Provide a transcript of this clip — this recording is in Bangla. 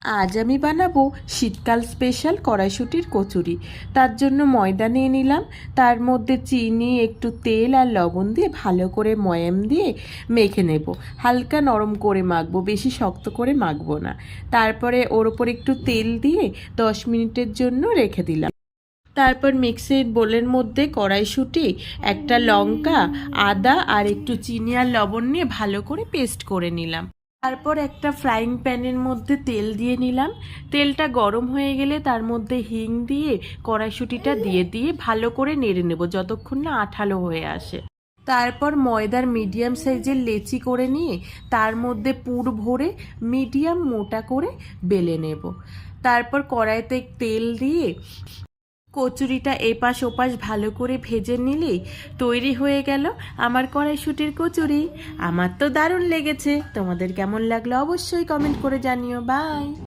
আজ আমি বানাবো শীতকাল স্পেশাল কড়াইশুঁটির কচুরি। তার জন্য ময়দা নিয়ে নিলাম, তার মধ্যে চিনি, একটু তেল আর লবণ দিয়ে ভালো করে ময়াম দিয়ে মেখে নেব। হালকা নরম করে মাখবো, বেশি শক্ত করে মাখবো না। তারপরে ওর ওপর একটু তেল দিয়ে 10 মিনিটের জন্য রেখে দিলাম। তারপর মিক্সির বোলের মধ্যে কড়াইশুঁটি, একটা লঙ্কা, আদা আর একটু চিনি আর লবণ নিয়ে ভালো করে পেস্ট করে নিলাম। তারপর একটা ফ্রাইং প্যানের মধ্যে তেল দিয়ে নিলাম। তেলটা গরম হয়ে গেলে তার মধ্যে হিং দিয়ে কড়াইশুঁটিটা দিয়ে ভালো করে নেড়ে নেব যতক্ষণ না আঠালো হয়ে আসে। তারপর ময়দার মিডিয়াম সাইজের লেচি করে নিয়ে তার মধ্যে পুর ভরে মিডিয়াম মোটা করে বেলে নেব। তারপর কড়াইতে তেল দিয়ে কচুরিটা এপাশ ওপাশ ভালো করে ভেজে নিলেই তৈরি হয়ে গেল আমার কড়াইশুঁটির কচুরি। আমার তো দারুণ লেগেছে। তোমাদের কেমন লাগলো অবশ্যই কমেন্ট করে জানিও। বাই।